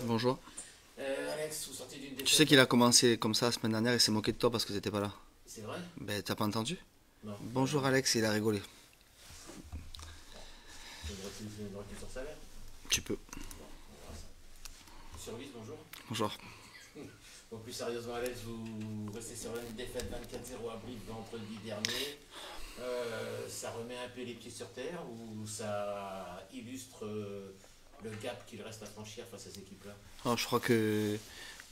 Bonjour. Alex, vous sortez d'une Tu sais défaite qu'il là? a commencé comme ça la semaine dernière et s'est moqué de toi parce que t'étais pas là. C'est vrai? Ben t'as pas entendu? Non, Bonjour Alex, il a rigolé. bon, je me recule sur salaire. Tu peux. Bon, on verra ça. Survie, bonjour. Bonjour. Bon, plus sérieusement, Alex, vous restez sur une défaite 24-0 à Brive vendredi dernier. Ça remet un peu les pieds sur terre ou ça illustre le gap qu'il reste à franchir face à ces équipes-là? Alors, je crois que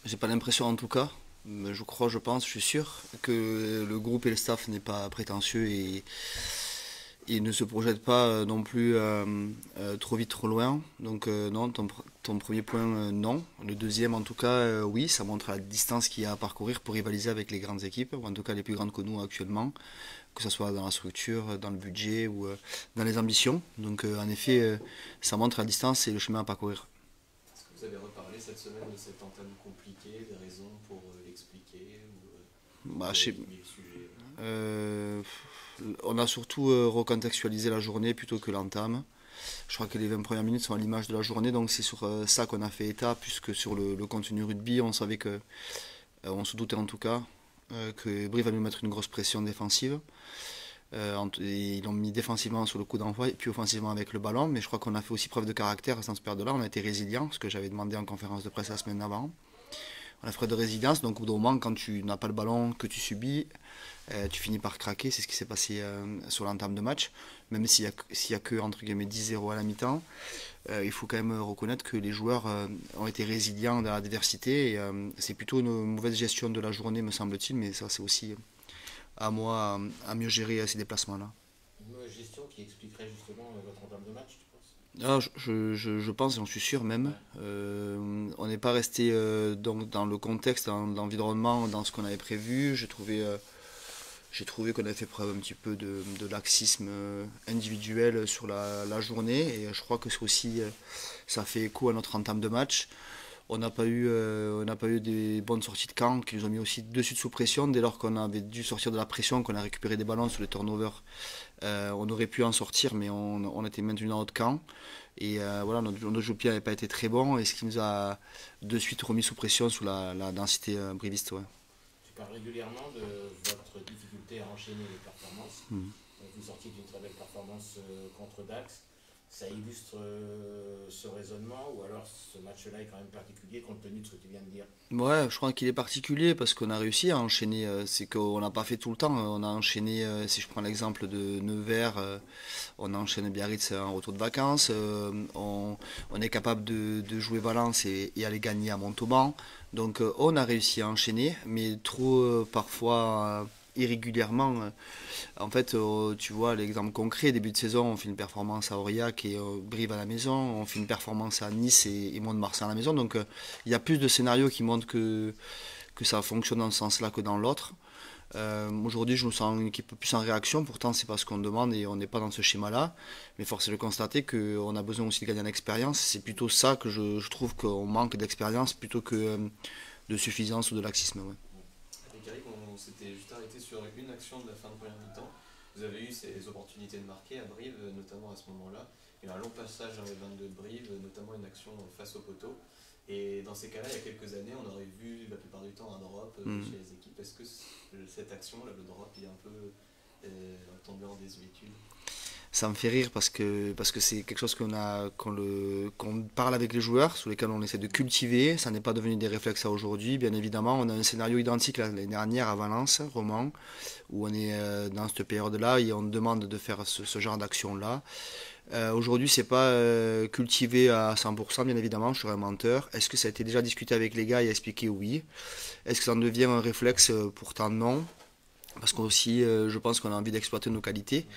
j'ai pas l'impression en tout cas, mais je crois, je pense, je suis sûr que le groupe et le staff n'est pas prétentieux et ne se projette pas non plus trop vite, trop loin. Donc non, ton premier point, non. Le deuxième, en tout cas, oui, ça montre la distance qu'il y a à parcourir pour rivaliser avec les grandes équipes, ou en tout cas les plus grandes que nous actuellement, que ce soit dans la structure, dans le budget ou dans les ambitions. Donc en effet, ça montre la distance et le chemin à parcourir. Est-ce que vous avez reparlé cette semaine de cette entame compliquée, des raisons pour l'expliquer ou Bah, vous je avez sais- fini le sujet? euh, on a surtout recontextualisé la journée plutôt que l'entame. Je crois que les 20 premières minutes sont à l'image de la journée, donc c'est sur ça qu'on a fait état, puisque sur le contenu rugby, on savait que, on se doutait en tout cas, que Brive allait nous mettre une grosse pression défensive. Et ils l'ont mis défensivement sur le coup d'envoi et puis offensivement avec le ballon, mais je crois qu'on a fait aussi preuve de caractère sans se perdre là. On a été résilient, ce que j'avais demandé en conférence de presse la semaine avant. On a fait preuve de résilience, donc au bout d'un moment, quand tu n'as pas le ballon, que tu subis, tu finis par craquer. C'est ce qui s'est passé sur l'entame de match. Même s'il y a que entre guillemets 10-0 à la mi-temps, il faut quand même reconnaître que les joueurs ont été résilients dans la diversité. C'est plutôt une mauvaise gestion de la journée, me semble-t-il, mais ça c'est aussi à moi à mieux gérer ces déplacements-là. Une mauvaise gestion qui expliquerait justement votre entame de match, tu penses? Ah, je pense, j'en suis sûr même. Ouais. On n'est pas resté donc dans le contexte, dans l'environnement, dans ce qu'on avait prévu. J'ai trouvé qu'on avait fait preuve un petit peu de laxisme individuel sur la journée et je crois que c'est aussi ça fait écho à notre entame de match. On n'a pas eu des bonnes sorties de camp qui nous ont mis aussi de suite sous pression dès lors qu'on avait dû sortir de la pression, qu'on a récupéré des ballons sur les turnovers. On aurait pu en sortir, mais on était maintenu dans notre camp. Et voilà, notre jeu de pied n'avait pas été très bon, et ce qui nous a de suite remis sous pression sous la densité briviste. Ouais. Tu parles régulièrement de votre difficulté à enchaîner les performances. Mm. Vous sortiez d'une très belle performance contre Dax. Ça illustre ce raisonnement ou alors ce match-là est quand même particulier compte tenu de ce que tu viens de dire? Ouais, je crois qu'il est particulier parce qu'on a réussi à enchaîner. C'est qu'on n'a pas fait tout le temps. On a enchaîné, si je prends l'exemple de Nevers, on enchaîne Biarritz en retour de vacances. On est capable de jouer Valence et aller gagner à Montauban. Donc on a réussi à enchaîner, mais trop parfois irrégulièrement. En fait, tu vois l'exemple concret, début de saison, on fait une performance à Aurillac et Brive à la maison, on fait une performance à Nice et Mont-de-Marsan à la maison. Donc il y a plus de scénarios qui montrent que ça fonctionne dans ce sens-là que dans l'autre. Aujourd'hui, je me sens une équipe plus en réaction, pourtant c'est pas ce qu'on demande et on n'est pas dans ce schéma-là. Mais force est de constater qu'on a besoin aussi de gagner en expérience. C'est plutôt ça que je trouve qu'on manque d'expérience plutôt que de suffisance ou de laxisme. Ouais. Avec Eric, on s'était juste arrêté sur une action de la fin de première mi-temps. Vous avez eu ces opportunités de marquer à Brive, notamment à ce moment-là. Il y a eu un long passage dans les 22 de Brive, notamment une action face au poteau. Et dans ces cas-là, il y a quelques années, on aurait vu la plupart du temps un drop Mm. chez les équipes. Est-ce que cette action-là, le drop, est un peu tombé en désuétude? Ça me fait rire parce que c'est quelque chose qu'on parle avec les joueurs, sur lesquels on essaie de cultiver. Ça n'est pas devenu des réflexes à aujourd'hui. Bien évidemment, on a un scénario identique l'année dernière à Valence, Romans, où on est dans cette période-là et on demande de faire ce genre d'action-là. Aujourd'hui, c'est pas cultivé à 100%, bien évidemment, je serais un menteur. Est-ce que ça a été déjà discuté avec les gars et expliqué? Oui. Est-ce que ça en devient un réflexe? Pourtant non. Parce qu'aussi, je pense qu'on a envie d'exploiter nos qualités.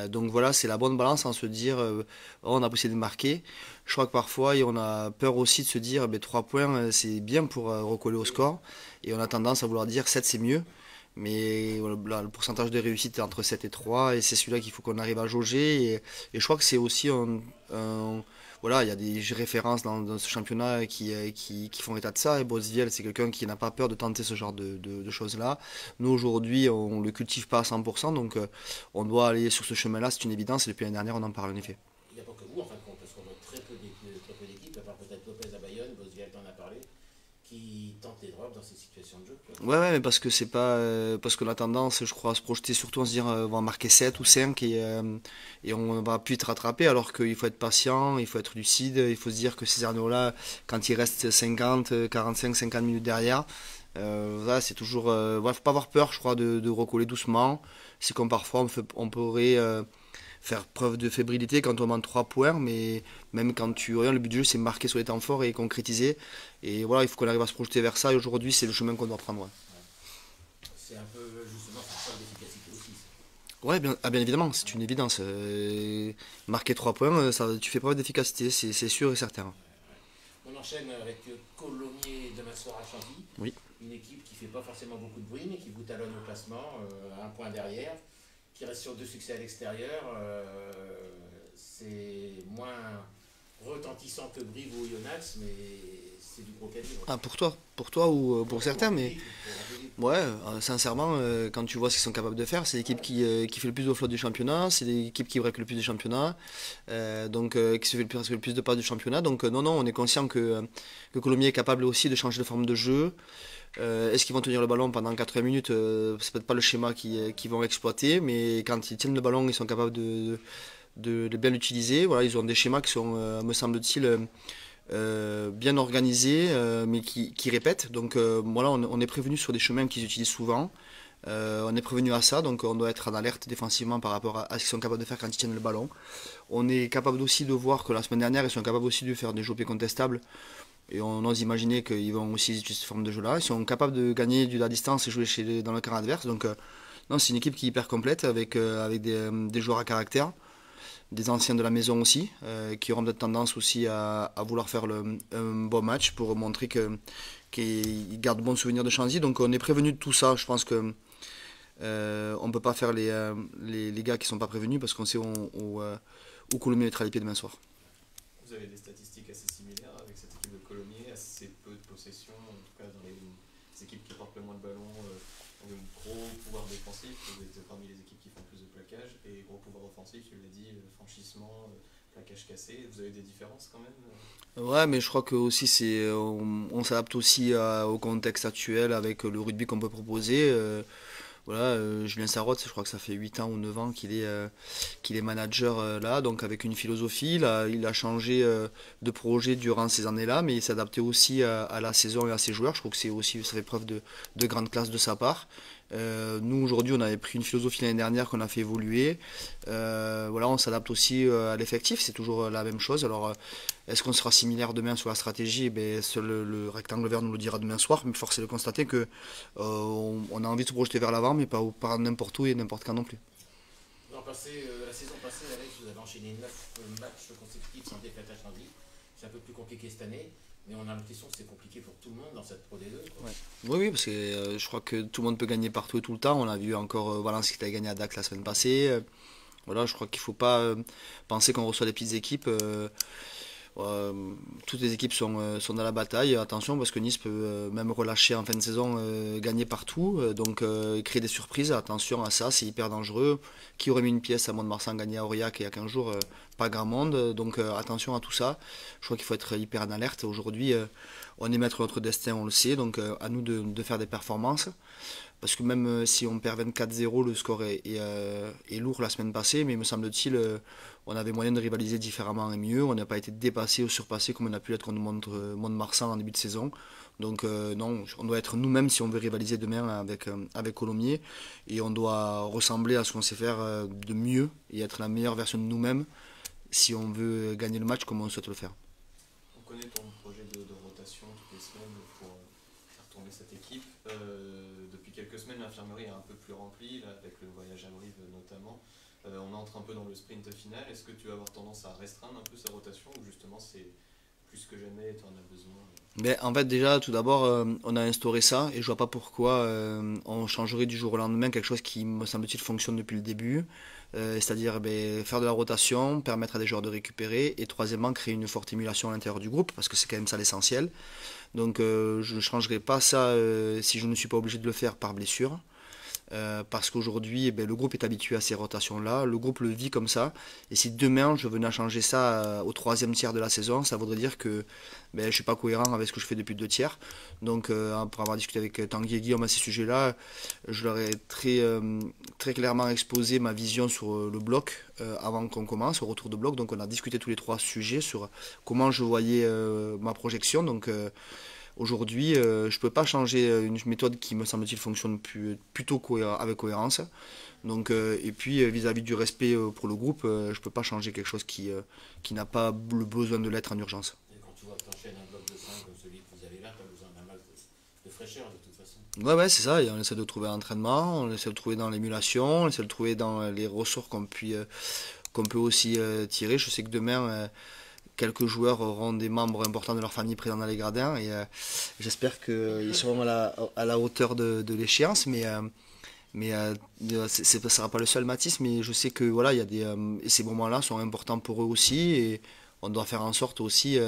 Donc voilà, c'est la bonne balance en se dire oh, on a possibilité de marquer. Je crois que parfois on a peur aussi de se dire 3 points c'est bien pour recoller au score et on a tendance à vouloir dire 7 c'est mieux. Mais voilà, le pourcentage de réussite est entre 7 et 3 et c'est celui-là qu'il faut qu'on arrive à jauger. Et je crois que c'est aussi voilà, il y a des références dans ce championnat qui font état de ça. Et Bosviel, c'est quelqu'un qui n'a pas peur de tenter ce genre de choses-là. Nous, aujourd'hui, on ne le cultive pas à 100%, donc on doit aller sur ce chemin-là, c'est une évidence. Et depuis l'année dernière, on en parle en effet. Il n'y a pas que vous en fin de compte, parce qu'on voit très très peu d'équipes, à part peut-être Lopez à Bayonne, Bosvial t'en a parlé, qui tentent les drops dans ces situations de jeu, quoi. Ouais, mais parce que c'est pas parce qu'on a tendance, je crois, à se projeter surtout en se dire on va en marquer 7 ou 5 et on va plus être rattrapé alors qu'il faut être patient, il faut être lucide, il faut se dire que ces arnaud-là, quand il reste 50, 45, 50 minutes derrière, voilà, c'est toujours voilà, faut pas avoir peur, je crois, de recoller doucement. C'est comme parfois on pourrait faire preuve de fébrilité quand on manque 3 points, mais même quand tu regardes, le but du jeu c'est marquer sur les temps forts et concrétiser. Et voilà, il faut qu'on arrive à se projeter vers ça. Et aujourd'hui, c'est le chemin qu'on doit prendre. Ouais, C'est un peu justement cette sorte d'efficacité aussi. ouais bien, ah, bien évidemment, c'est une évidence. Marquer 3 points, ça, tu fais preuve d'efficacité, c'est sûr et certain. On enchaîne avec Colomiers demain soir à Chantilly. Oui. Une équipe qui ne fait pas forcément beaucoup de bruit, mais qui vous talonne au classement, à un point derrière, qui reste sur 2 succès à l'extérieur. C'est moins retentissant que Brive ou Oyonnax, mais c'est du gros calibre. Ah, pour toi ou pour certains, Pour mais Brive, pour Brive. ouais, sincèrement, quand tu vois ce qu'ils sont capables de faire, c'est l'équipe qui fait le plus de flotte du championnat, c'est l'équipe qui break le plus du championnat, qui se fait le plus de pas du championnat. Donc non, non, on est conscient que Colomiers est capable aussi de changer de forme de jeu. Est-ce qu'ils vont tenir le ballon pendant 80 minutes? C'est peut-être pas le schéma qu'ils vont exploiter, mais quand ils tiennent le ballon, ils sont capables de bien l'utiliser. Voilà, ils ont des schémas qui sont, me semble-t-il, bien organisés, mais qui répètent. Donc voilà, on est prévenu sur des chemins qu'ils utilisent souvent. On est prévenu à ça, donc on doit être en alerte défensivement par rapport à ce qu'ils sont capables de faire quand ils tiennent le ballon. On est capable aussi de voir que la semaine dernière, ils sont capables aussi de faire des jeux contestables. Et on ose imaginer qu'ils vont aussi utiliser cette forme de jeu-là. Ils sont capables de gagner de la distance et jouer dans le camp adverse. Donc non, c'est une équipe qui est hyper complète avec des joueurs à caractère, des anciens de la maison aussi, qui auront peut-être tendance aussi à vouloir faire un bon match pour montrer qu'ils gardent bon souvenir de Chanzy. Donc on est prévenu de tout ça. Je pense que on ne peut pas faire les gars qui ne sont pas prévenus parce qu'on sait où Colomiers mettra les pieds demain soir. Vous avez des statistiques assez similaires avec cette équipe de Colomiers, assez peu de possession, en tout cas dans les équipes qui portent le moins de ballons, ont un gros pouvoir défensif, vous êtes parmi les équipes qui font plus de plaquages, et gros pouvoir offensif, tu l'as dit, franchissement, plaquage cassé, vous avez des différences quand même? Ouais, mais je crois que aussi on s'adapte aussi au contexte actuel avec le rugby qu'on peut proposer. Voilà, Julien Sarraute, je crois que ça fait 8 ans ou 9 ans qu'il est manager là, donc avec une philosophie. Il a changé de projet durant ces années-là, mais il s'adaptait aussi à la saison et à ses joueurs. Je trouve que ça fait preuve de grande classe de sa part. Nous aujourd'hui on avait pris une philosophie l'année dernière qu'on a fait évoluer. Voilà, on s'adapte aussi à l'effectif, c'est toujours la même chose. Alors est-ce qu'on sera similaire demain sur la stratégie? Ben, seul le rectangle vert nous le dira demain soir, mais force est de constater que on a envie de se projeter vers l'avant, mais pas n'importe où et n'importe quand non plus. La saison passée, Alex, vous avez enchaîné 9 matchs consécutifs sans défaite à Chantilly. C'est un peu plus compliqué cette année, mais on a l'impression que c'est compliqué pour tout le monde dans cette Pro D2. Ouais. Oui, oui, parce que je crois que tout le monde peut gagner partout et tout le temps. On a vu encore Valence qui a gagné à Dax la semaine passée. Voilà, je crois qu'il ne faut pas penser qu'on reçoit des petites équipes. Toutes les équipes sont dans la bataille. Attention parce que Nice peut même relâcher en fin de saison, gagner partout, donc créer des surprises. Attention à ça, c'est hyper dangereux. Qui aurait mis une pièce à Mont-de-Marsan gagner à Aurillac il y a 15 jours? Pas grand monde. Donc attention à tout ça. Je crois qu'il faut être hyper en alerte. Aujourd'hui, on est maître de notre destin, on le sait. Donc à nous de faire des performances. Parce que même si on perd 24-0, le score est lourd la semaine passée, mais me semble-t-il, on avait moyen de rivaliser différemment et mieux. On n'a pas été dépassé ou surpassé comme on a pu l'être contre Mont-de-Marsan en début de saison. Donc non, on doit être nous-mêmes si on veut rivaliser demain avec Colomiers. Et on doit ressembler à ce qu'on sait faire de mieux et être la meilleure version de nous-mêmes si on veut gagner le match comme on souhaite le faire. On connaît ton projet de rotation toutes les semaines pour faire tourner cette équipe. Depuis quelques semaines, l'infirmerie est un peu plus remplie, là, avec le voyage à Brive notamment. On entre un peu dans le sprint final. Est-ce que tu vas avoir tendance à restreindre un peu sa rotation ou justement c'est plus que jamais tu en as besoin? Mais en fait déjà tout d'abord on a instauré ça et je vois pas pourquoi on changerait du jour au lendemain quelque chose qui me semble-t-il fonctionne depuis le début. C'est-à-dire faire de la rotation, permettre à des joueurs de récupérer et troisièmement créer une forte émulation à l'intérieur du groupe parce que c'est quand même ça l'essentiel. Donc je ne changerai pas ça si je ne suis pas obligé de le faire par blessure. parce qu'aujourd'hui, eh ben, le groupe est habitué à ces rotations-là, le groupe le vit comme ça, et si demain je venais à changer ça au troisième tiers de la saison, ça voudrait dire que ben, je ne suis pas cohérent avec ce que je fais depuis 2 tiers. Donc pour avoir discuté avec Tanguy et Guillaume à ces sujets-là, je leur ai très clairement exposé ma vision sur le bloc avant qu'on commence, au retour de bloc. Donc on a discuté tous les trois sujets sur comment je voyais ma projection. Donc aujourd'hui, je ne peux pas changer une méthode qui, me semble-t-il, fonctionne plutôt avec cohérence. Donc, et puis vis-à-vis du respect pour le groupe, je ne peux pas changer quelque chose qui n'a pas le besoin de l'être en urgence. Et quand tu vois que tu enchaînes un bloc de 5 comme celui que vous avez là, tu as besoin d'un mal de fraîcheur de toute façon. Ouais, c'est ça. Et on essaie de trouver un entraînement, on essaie de trouver dans l'émulation, on essaie de trouver dans les ressorts qu'on peut aussi tirer. Je sais que demain, quelques joueurs auront des membres importants de leur famille présents dans les gradins et j'espère qu'ils seront à la hauteur de l'échéance. Mais ça ne sera pas le seul Mathis, mais je sais que voilà, il y a et ces moments-là sont importants pour eux aussi et on doit faire en sorte aussi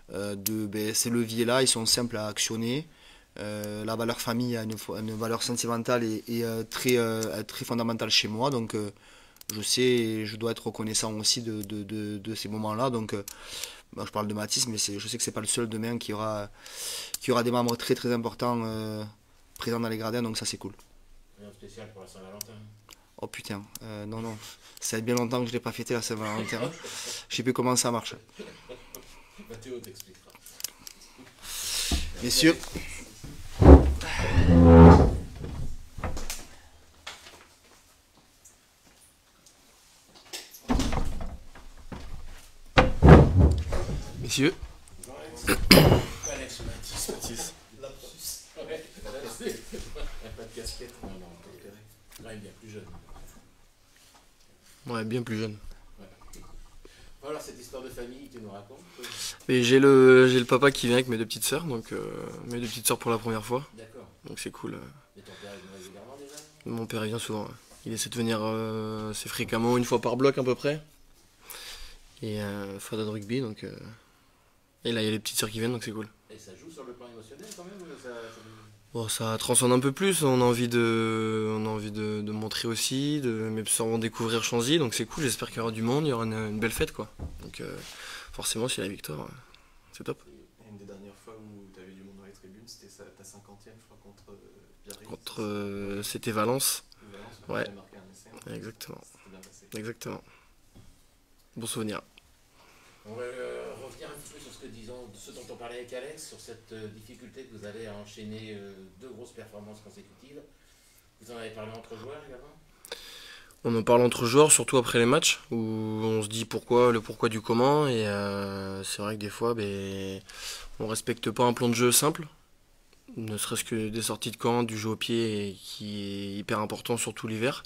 ces leviers-là, ils sont simples à actionner. La valeur famille a une valeur sentimentale et très fondamentale chez moi, donc je sais et je dois être reconnaissant aussi de ces moments-là. Donc je parle de Mathis, mais je sais que c'est pas le seul demain qui aura des membres très importants présents dans les gradins, donc ça c'est cool. Rien de spécial pour la Saint-Valentin. Oh putain, non, ça fait bien longtemps que je l'ai pas fêté la Saint-Valentin. Je sais plus comment ça marche. Mathéo t'expliquera. Messieurs. Messieurs. Alex ou Mathis. Lapsus. Ouais, pas de casquette. Non, il est bien plus jeune. Ouais, bien plus jeune. Voilà cette histoire de famille que tu nous racontes. Et j'ai le papa qui vient avec mes deux petites sœurs, donc mes deux petites sœurs pour la première fois. D'accord. Donc c'est cool. Et ton père vient régulièrement déjà? Mon père il vient souvent. Ouais. Il essaie de venir assez fréquemment, une fois par bloc à peu près. Et fois de rugby, donc. Et là il y a les petites sœurs qui viennent, donc c'est cool. Et ça joue sur le plan émotionnel quand même ou ça... Bon, ça transcende un peu plus, on a envie de montrer aussi, mes sœurs vont découvrir Chanzy, donc c'est cool, j'espère qu'il y aura du monde, il y aura une belle fête quoi. Donc forcément s'il y a la victoire, c'est top. Et une des dernières fois où tu avais du monde dans les tribunes, c'était ta 50e je crois contre Biarritz. C'était Valence. Valence, Ouais. Tu avais marqué un essai. Exactement. C'était bien passé. Exactement. Bon souvenir. On va revenir un petit peu sur ce dont on parlait avec Alex, sur cette difficulté que vous avez à enchaîner 2 grosses performances consécutives. Vous en avez parlé entre joueurs également? On en parle entre joueurs, surtout après les matchs, où on se dit le pourquoi du comment, et c'est vrai que des fois, on respecte pas un plan de jeu simple, ne serait-ce que des sorties de camp, du jeu au pied, qui est hyper important surtout l'hiver.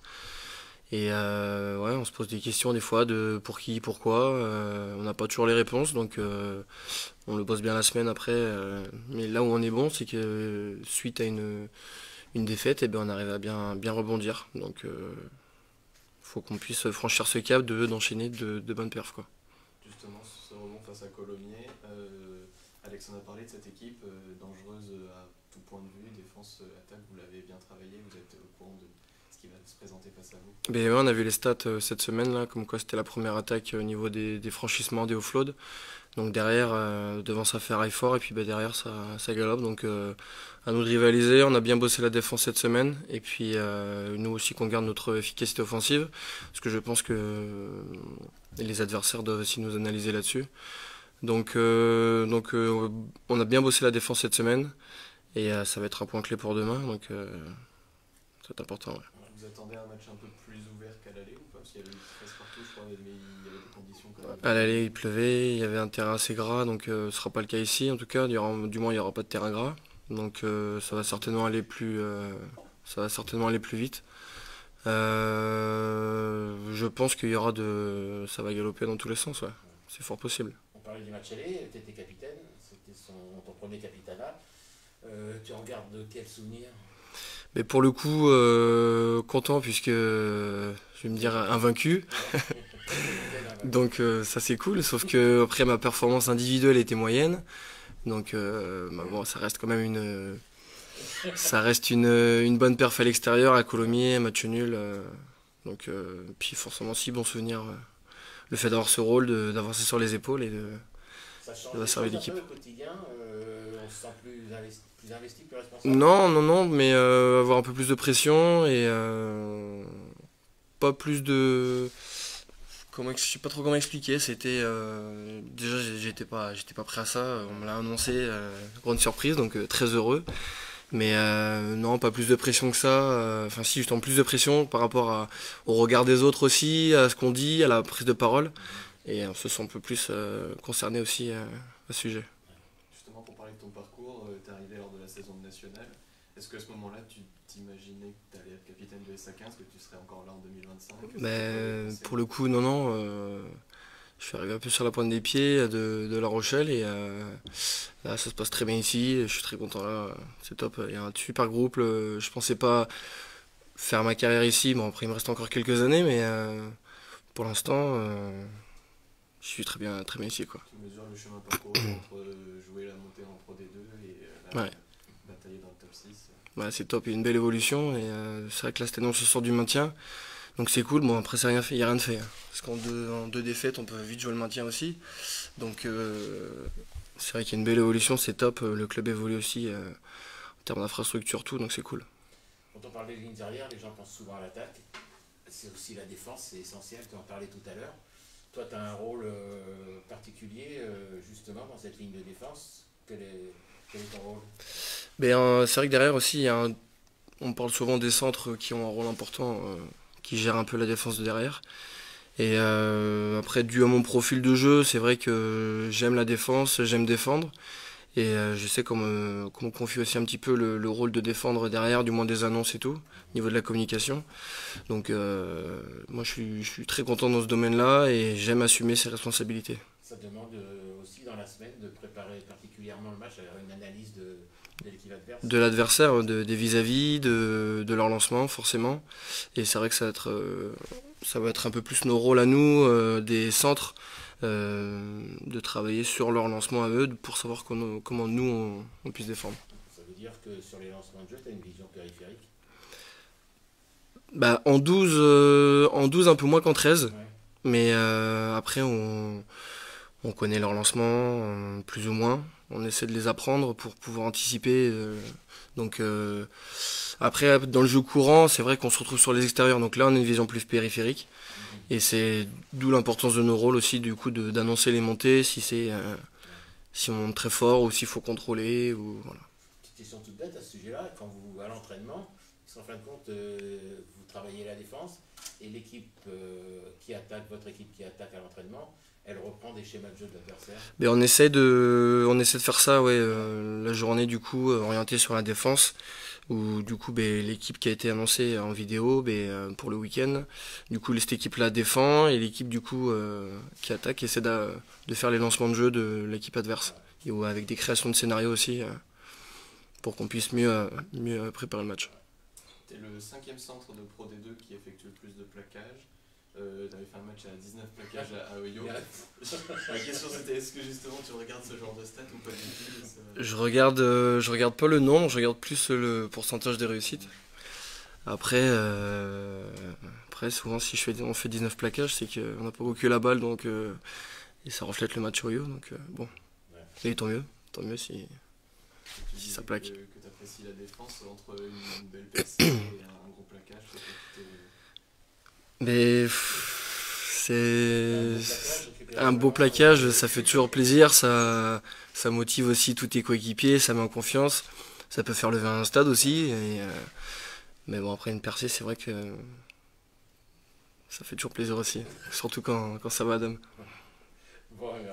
Et on se pose des questions des fois de pour qui, pourquoi. On n'a pas toujours les réponses, donc on le bosse bien la semaine après. Mais là où on est bon, c'est que suite à une défaite, on arrive à bien rebondir. Donc faut qu'on puisse franchir ce cap d'enchaîner de bonnes perfs, quoi. Justement, ce rebond face à Colomiers, Alex en a parlé de cette équipe dangereuse à tout point de vue, défense, attaque, vous l'avez bien travaillé, vous êtes au courant de ce qui va se présenter face à vous. On a vu les stats cette semaine là, comme quoi c'était la première attaque au niveau des franchissements, des offloads. Donc derrière, devant ça fait rail fort et puis derrière ça galope. Donc à nous de rivaliser, on a bien bossé la défense cette semaine et puis nous aussi qu'on garde notre efficacité offensive, parce que je pense que les adversaires doivent aussi nous analyser là-dessus. Donc on a bien bossé la défense cette semaine et ça va être un point clé pour demain. Donc c'est important. Ouais. Vous attendez un match un peu plus ouvert qu'à l'aller ou pas? Parce qu'il y avait eu 13 partout, je crois, mais il y avait des conditions quand même. À l'aller, il pleuvait, il y avait un terrain assez gras, donc ce ne sera pas le cas ici en tout cas. Du moins, il n'y aura pas de terrain gras. Donc ça va certainement aller plus vite. Je pense qu'il y aura ça va galoper dans tous les sens, ouais. C'est fort possible. On parlait du match aller, tu étais capitaine, c'était ton premier capitanat. Tu en gardes quel souvenir? Mais pour le coup, content puisque je vais me dire invaincu. Donc ça c'est cool, sauf que après ma performance individuelle était moyenne. Donc ça reste quand même ça reste une bonne perf à l'extérieur, à Colomiers, match nul. Puis forcément aussi, bon souvenir. Le fait d'avoir ce rôle, d'avoir ça sur les épaules et Ça change de les servir choses un l'équipe. peu au quotidien, on se sent plus investi, plus responsable. Non, mais avoir un peu plus de pression et pas plus de. Je sais pas trop comment expliquer. C'était déjà j'étais pas prêt à ça. On me l'a annoncé, grande surprise, donc très heureux. Mais non, pas plus de pression que ça. Enfin si, justement plus de pression par rapport au regard des autres aussi, à ce qu'on dit, à la prise de parole. Et on se sent un peu plus concerné aussi à ce sujet. Justement, pour parler de ton parcours, tu es arrivé lors de la saison de nationale. Est-ce qu'à ce moment-là, tu t'imaginais que tu allais être capitaine de SA15, que tu serais encore là en 2025? Mais pour le coup, non. Je suis arrivé un peu sur la pointe des pieds de La Rochelle et là, ça se passe très bien ici. Je suis très content là. C'est top. Il y a un super groupe. Je pensais pas faire ma carrière ici. Bon, après, il me reste encore quelques années, mais pour l'instant, je suis très bien ici, quoi. Tu mesures le chemin parcouru entre jouer la montée en Pro D2 et Ouais. batailler dans le top 6. Ouais, c'est top. Il y a une belle évolution et c'est vrai que là, cette année, on se sort du maintien. Donc c'est cool. Bon, après, il n'y a rien de fait, hein. Parce en deux défaites, on peut vite jouer le maintien aussi. Donc c'est vrai qu'il y a une belle évolution, c'est top. Le club évolue aussi en termes d'infrastructure, tout, donc c'est cool. Quand on parle des lignes arrière, les gens pensent souvent à l'attaque. C'est aussi la défense, c'est essentiel, tu en parlais tout à l'heure. Toi, tu as un rôle particulier justement dans cette ligne de défense. Quel est ton rôle? C'est vrai que derrière aussi, on parle souvent des centres qui ont un rôle important, qui gèrent un peu la défense de derrière. Et après, dû à mon profil de jeu, c'est vrai que j'aime la défense, j'aime défendre. Et je sais qu'on me confie aussi un petit peu le rôle de défendre derrière, du moins des annonces et tout, au niveau de la communication. Donc moi je suis très content dans ce domaine-là et j'aime assumer ces responsabilités. Ça demande aussi dans la semaine de préparer particulièrement le match, avoir une analyse de l'équipe adverse. De l'adversaire, des vis-à-vis, de leur lancement forcément. Et c'est vrai que ça va être un peu plus nos rôles à nous, des centres, de travailler sur leur lancement à eux pour savoir comment nous on puisse défendre. Ça veut dire que sur les lancements de jeu, tu as une vision périphérique. Bah, en 12 un peu moins qu'en 13, Ouais. mais après on connaît leur lancement, plus ou moins. On essaie de les apprendre pour pouvoir anticiper. Donc après, dans le jeu courant, c'est vrai qu'on se retrouve sur les extérieurs. Donc là, on a une vision plus périphérique. Et c'est d'où l'importance de nos rôles aussi, du coup, d'annoncer les montées, si on monte très fort ou s'il faut contrôler. Voilà. Petite question toute bête à ce sujet-là, quand vous à l'entraînement, parce qu'en fin de compte, vous travaillez la défense et l'équipe qui attaque, votre équipe qui attaque à l'entraînement, elle reprend des schémas de jeu de l'adversaire. Mais on essaie de faire ça, ouais, la journée du coup orientée sur la défense, où du coup l'équipe qui a été annoncée en vidéo pour le week-end, du coup cette équipe-là défend et l'équipe du coup qui attaque essaie de faire les lancements de jeu de l'équipe adverse, et avec des créations de scénarios aussi pour qu'on puisse mieux préparer le match. Tu es le 5e centre de Pro D2 qui effectue le plus de plaquages. Tu avais fait un match à 19 plaquages à Oyo. La question c'était est-ce que justement tu regardes ce genre de stats ou pas du tout? Je regarde pas le nombre, je regarde plus le pourcentage des réussites. Après souvent si on fait 19 plaquages, c'est qu'on n'a pas beaucoup la balle, donc et ça reflète le match Oyo, donc bon. Et tant mieux si ça plaque. Que tu apprécies la défense entre une belle percée et un gros plaquage. Mais c'est un beau plaquage, ça fait toujours plaisir, ça motive aussi tous tes coéquipiers, ça met en confiance, ça peut faire lever un stade aussi. Mais bon, après une percée, c'est vrai que ça fait toujours plaisir aussi, surtout quand ça va à dame.